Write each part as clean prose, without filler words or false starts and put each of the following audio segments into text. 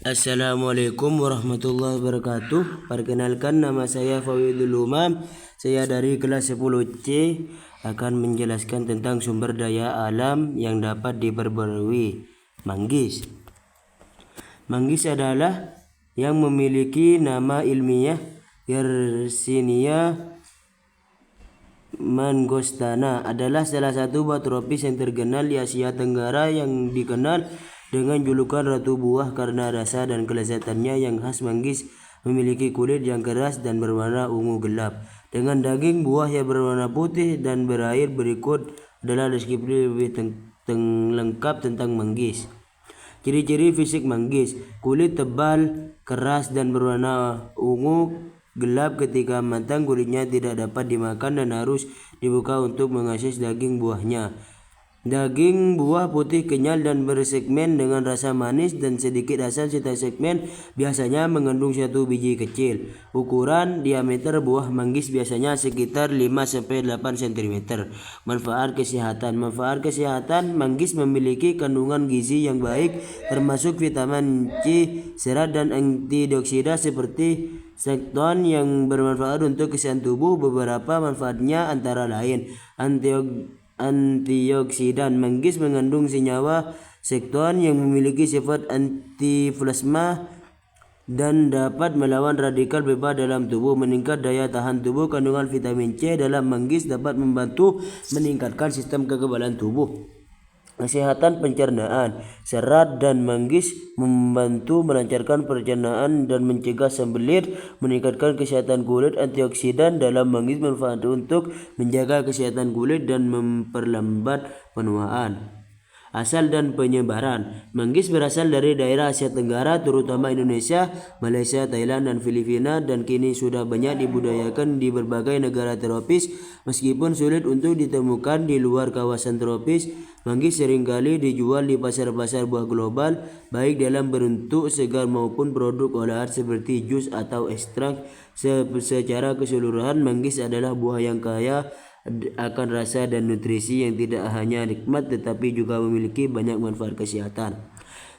Assalamualaikum warahmatullahi wabarakatuh. Perkenalkan, nama saya Fawidul Umam. Saya dari kelas 10C akan menjelaskan tentang sumber daya alam yang dapat diperbarui. Manggis. Manggis adalah yang memiliki nama ilmiah Yersinia mangostana, adalah salah satu buah tropis yang terkenal di Asia Tenggara yang dikenal dengan julukan Ratu Buah karena rasa dan kelezatannya yang khas. Manggis memiliki kulit yang keras dan berwarna ungu gelap dengan daging buah yang berwarna putih dan berair. Berikut adalah deskripsi lebih lengkap tentang manggis. Ciri-ciri fisik manggis: kulit tebal, keras dan berwarna ungu gelap ketika matang. Kulitnya tidak dapat dimakan dan harus dibuka untuk mengakses daging buahnya. Daging buah putih kenyal dan bersegmen dengan rasa manis dan sedikit asam. Setiap segmen biasanya mengandung 1 biji kecil. Ukuran diameter buah manggis biasanya sekitar 5-8 cm. Manfaat kesehatan. Manfaat kesehatan: manggis memiliki kandungan gizi yang baik termasuk vitamin C, serat dan antioksida seperti sekton yang bermanfaat untuk kesehatan tubuh. Beberapa manfaatnya antara lain antioksidan. Manggis mengandung senyawa sekton yang memiliki sifat antiflasma dan dapat melawan radikal bebas dalam tubuh. Meningkat daya tahan tubuh. Kandungan vitamin C dalam manggis dapat membantu meningkatkan sistem kekebalan tubuh. Kesehatan pencernaan. Serat dan manggis membantu melancarkan pencernaan dan mencegah sembelit. Meningkatkan kesehatan kulit. Antioksidan dalam manggis bermanfaat untuk menjaga kesehatan kulit dan memperlambat penuaan. Asal dan penyebaran. Manggis berasal dari daerah Asia Tenggara terutama Indonesia, Malaysia, Thailand dan Filipina, dan kini sudah banyak dibudidayakan di berbagai negara tropis. Meskipun sulit untuk ditemukan di luar kawasan tropis, manggis seringkali dijual di pasar-pasar buah global, baik dalam bentuk segar maupun produk olahan seperti jus atau ekstrak. Secara keseluruhan, manggis adalah buah yang kaya akan rasa dan nutrisi yang tidak hanya nikmat tetapi juga memiliki banyak manfaat kesehatan.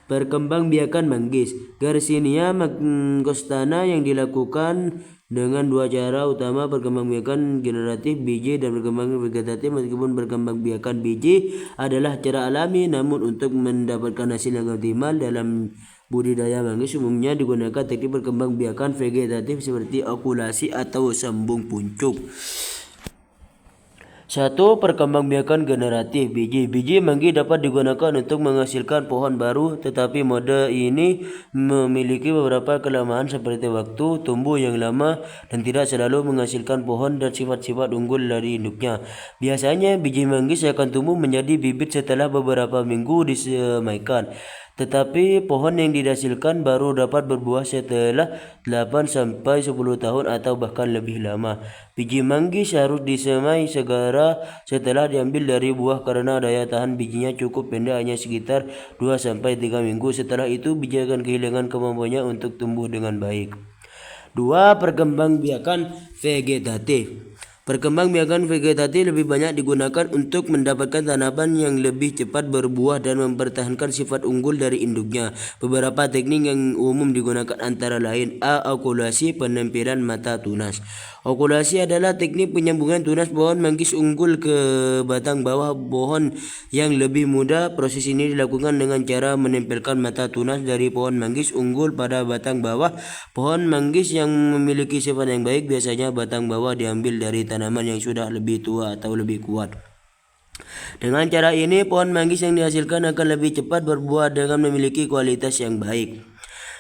Perkembangbiakan manggis. Garcinia mangostana yang dilakukan dengan dua cara utama: perkembangbiakan generatif biji dan perkembangan vegetatif. Meskipun perkembangbiakan biji adalah cara alami, namun untuk mendapatkan hasil yang optimal dalam budidaya manggis umumnya digunakan teknik perkembangbiakan vegetatif seperti okulasi atau sambung puncuk. 1. Perkembangbiakan generatif biji. Biji manggis dapat digunakan untuk menghasilkan pohon baru, tetapi mode ini memiliki beberapa kelemahan seperti waktu tumbuh yang lama dan tidak selalu menghasilkan pohon dan sifat-sifat unggul dari induknya. Biasanya biji manggis akan tumbuh menjadi bibit setelah beberapa minggu disemaikan, tetapi pohon yang dihasilkan baru dapat berbuah setelah 8-10 tahun atau bahkan lebih lama. Biji manggis harus disemai segera setelah diambil dari buah karena daya tahan bijinya cukup pendek, hanya sekitar 2-3 minggu. Setelah itu biji akan kehilangan kemampuannya untuk tumbuh dengan baik. 2. Perkembangbiakan vegetatif. Perkembangbiakan vegetatif lebih banyak digunakan untuk mendapatkan tanaman yang lebih cepat berbuah dan mempertahankan sifat unggul dari induknya. Beberapa teknik yang umum digunakan antara lain: A. Okulasi, penempelan mata tunas. Okulasi adalah teknik penyambungan tunas pohon manggis unggul ke batang bawah pohon yang lebih muda. Proses ini dilakukan dengan cara menempelkan mata tunas dari pohon manggis unggul pada batang bawah. Pohon manggis yang memiliki sifat yang baik, biasanya batang bawah diambil dari tanaman yang sudah lebih tua atau lebih kuat. Dengan cara ini, pohon manggis yang dihasilkan akan lebih cepat berbuah dengan memiliki kualitas yang baik.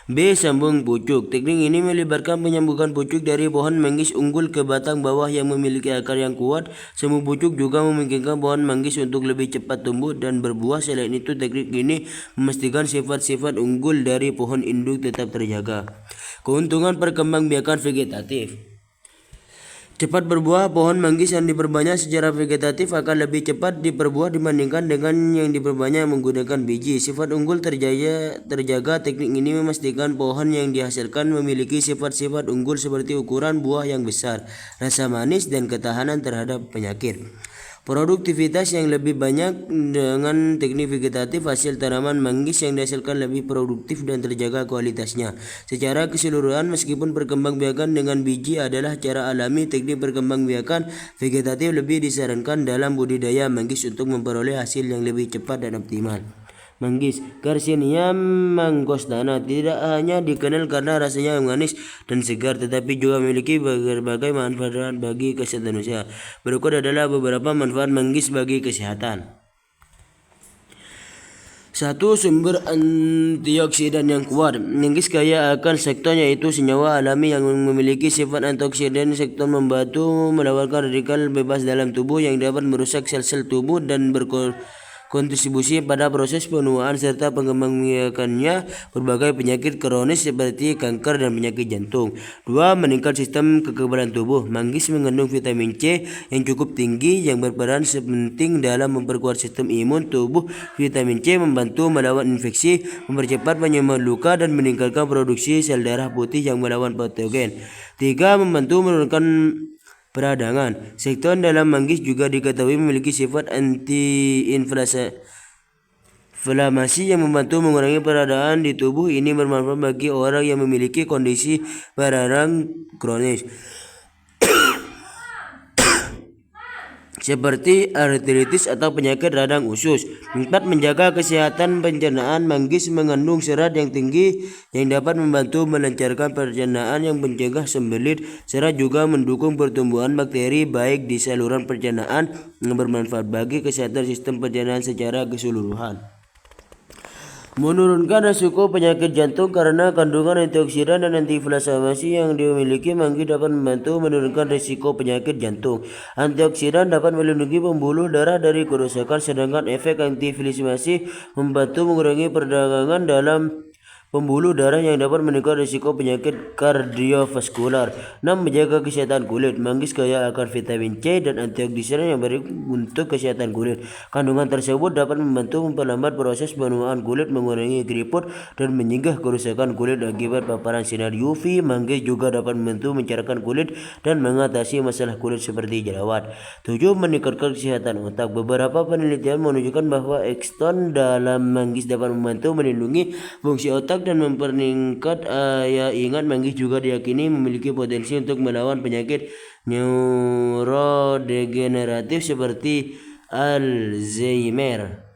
B. Sambung pucuk. Teknik ini melibatkan penyambungan pucuk dari pohon manggis unggul ke batang bawah yang memiliki akar yang kuat. Sambung pucuk juga memungkinkan pohon manggis untuk lebih cepat tumbuh dan berbuah. Selain itu, teknik ini memastikan sifat-sifat unggul dari pohon induk tetap terjaga. Keuntungan perkembangbiakan vegetatif. Cepat berbuah. Pohon manggis yang diperbanyak secara vegetatif akan lebih cepat diperbuah dibandingkan dengan yang diperbanyak menggunakan biji. Sifat unggul terjaga. Teknik ini memastikan pohon yang dihasilkan memiliki sifat-sifat unggul seperti ukuran buah yang besar, rasa manis, dan ketahanan terhadap penyakit. Produktivitas yang lebih banyak dengan teknik vegetatif, hasil tanaman manggis yang dihasilkan lebih produktif dan terjaga kualitasnya. Secara keseluruhan, meskipun perkembangbiakan dengan biji adalah cara alami, teknik perkembangbiakan vegetatif lebih disarankan dalam budidaya manggis untuk memperoleh hasil yang lebih cepat dan optimal. Manggis Garcinia mangostana tidak hanya dikenal karena rasanya yang manis dan segar, tetapi juga memiliki berbagai manfaat bagi kesehatan manusia. Berikut adalah beberapa manfaat manggis bagi kesehatan. 1. Sumber antioksidan yang kuat. Manggis kaya akan sekton, yaitu senyawa alami yang memiliki sifat antioksidan. Sekton membantu melawan radikal bebas dalam tubuh yang dapat merusak sel-sel tubuh dan kontribusi pada proses penuaan serta pengembangbiakannya berbagai penyakit kronis seperti kanker dan penyakit jantung. 2. Meningkat sistem kekebalan tubuh. Manggis mengandung vitamin C yang cukup tinggi yang berperan penting dalam memperkuat sistem imun tubuh. Vitamin C membantu melawan infeksi, mempercepat penyembuhan luka, dan meningkatkan produksi sel darah putih yang melawan patogen. 3. Membantu menurunkan peradangan. Sekton dalam manggis juga diketahui memiliki sifat anti-inflamasi yang membantu mengurangi peradangan di tubuh. Ini bermanfaat bagi orang yang memiliki kondisi peradangan kronis seperti artritis atau penyakit radang usus. 4. Menjaga kesehatan pencernaan. Manggis mengandung serat yang tinggi yang dapat membantu melancarkan pencernaan yang mencegah sembelit. Serat juga mendukung pertumbuhan bakteri baik di saluran pencernaan yang bermanfaat bagi kesehatan sistem pencernaan secara keseluruhan. Menurunkan risiko penyakit jantung karena kandungan antioksidan dan antiinflamasi yang dimiliki. Manggis dapat membantu menurunkan risiko penyakit jantung. Antioksidan dapat melindungi pembuluh darah dari kerusakan, sedangkan efek antiinflamasi membantu mengurangi peradangan dalam pembuluh darah yang dapat meningkatkan risiko penyakit kardiovaskular. 6. Menjaga kesehatan kulit. Manggis kaya akan vitamin C dan antioksidan yang baik untuk kesehatan kulit. Kandungan tersebut dapat membantu memperlambat proses penuaan kulit, mengurangi keriput, dan mencegah kerusakan kulit akibat paparan sinar UV. Manggis juga dapat membantu mencerahkan kulit dan mengatasi masalah kulit seperti jerawat. 7. Meningkatkan kesehatan otak. Beberapa penelitian menunjukkan bahwa ekstrak dalam manggis dapat membantu melindungi fungsi otak dan memperingkat daya ingat. Manggis juga diyakini memiliki potensi untuk melawan penyakit neurodegeneratif seperti Alzheimer.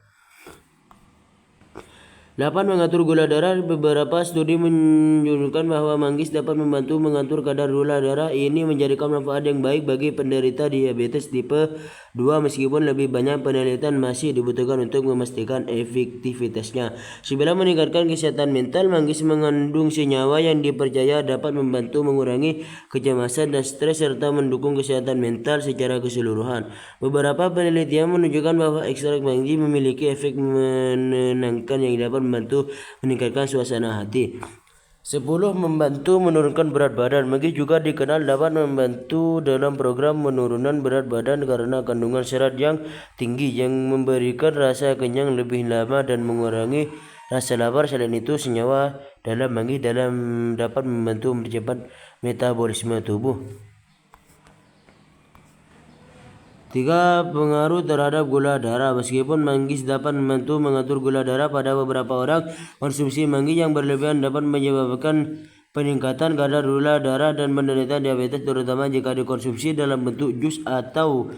8. Mengatur gula darah. Beberapa studi menunjukkan bahwa manggis dapat membantu mengatur kadar gula darah. Ini menjadikan manfaat yang baik bagi penderita diabetes tipe 2, meskipun lebih banyak penelitian masih dibutuhkan untuk memastikan efektivitasnya. 9. Meningkatkan kesehatan mental. Manggis mengandung senyawa yang dipercaya dapat membantu mengurangi kecemasan dan stres serta mendukung kesehatan mental secara keseluruhan. Beberapa penelitian menunjukkan bahwa ekstrak manggis memiliki efek menenangkan yang dapat membantu meningkatkan suasana hati. 10. Membantu menurunkan berat badan. Manggis juga dikenal dapat membantu dalam program penurunan berat badan karena kandungan serat yang tinggi yang memberikan rasa kenyang lebih lama dan mengurangi rasa lapar. Selain itu, senyawa dalam manggis dapat membantu mempercepat metabolisme tubuh. 3. Pengaruh terhadap gula darah. Meskipun manggis dapat membantu mengatur gula darah pada beberapa orang, konsumsi manggis yang berlebihan dapat menyebabkan peningkatan kadar gula darah dan penderita diabetes, terutama jika dikonsumsi dalam bentuk jus atau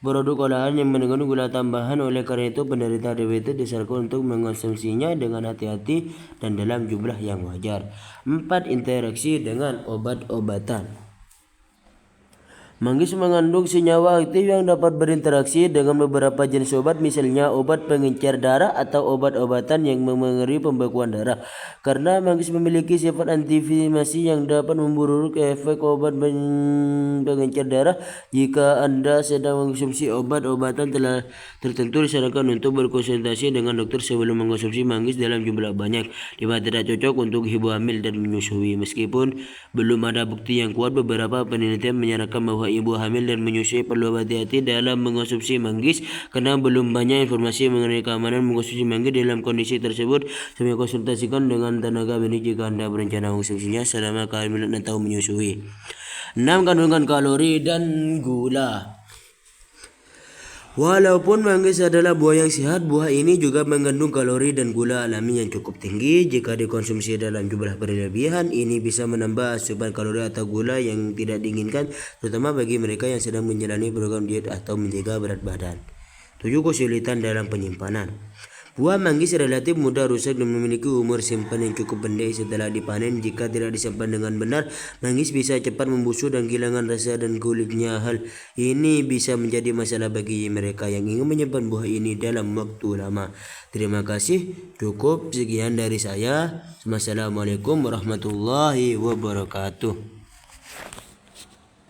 produk olahan yang mengandung gula tambahan. Oleh karena itu, penderita diabetes disarankan untuk mengonsumsinya dengan hati-hati dan dalam jumlah yang wajar. 4. Interaksi dengan obat-obatan. Manggis mengandung senyawa aktif yang dapat berinteraksi dengan beberapa jenis obat, misalnya obat pengencer darah atau obat-obatan yang mengakhiri pembekuan darah. Karena manggis memiliki sifat antiinflamasi yang dapat memburuk efek obat pengencer darah, jika Anda sedang mengonsumsi obat-obatan tertentu, disarankan untuk berkonsultasi dengan dokter sebelum mengonsumsi manggis dalam jumlah banyak. 5. Tidak cocok untuk ibu hamil dan menyusui. Meskipun belum ada bukti yang kuat, beberapa penelitian menyarankan bahwa ibu hamil dan menyusui perlu hati-hati dalam mengonsumsi manggis karena belum banyak informasi mengenai keamanan mengonsumsi manggis dalam kondisi tersebut. Sambil konsultasikan dengan tenaga medis jika Anda berencana mengonsumsinya selama kehamilan atau menyusui. 6. Kandungan kalori dan gula. Walaupun manggis adalah buah yang sehat, buah ini juga mengandung kalori dan gula alami yang cukup tinggi. Jika dikonsumsi dalam jumlah berlebihan, ini bisa menambah asupan kalori atau gula yang tidak diinginkan, terutama bagi mereka yang sedang menjalani program diet atau menjaga berat badan. 7. Kesulitan dalam penyimpanan. Buah manggis relatif mudah rusak dan memiliki umur simpan yang cukup pendek setelah dipanen. Jika tidak disimpan dengan benar, manggis bisa cepat membusuk dan kehilangan rasa dan kulitnya. Hal ini bisa menjadi masalah bagi mereka yang ingin menyimpan buah ini dalam waktu lama. Terima kasih. Cukup sekian dari saya. Wassalamualaikum warahmatullahi wabarakatuh.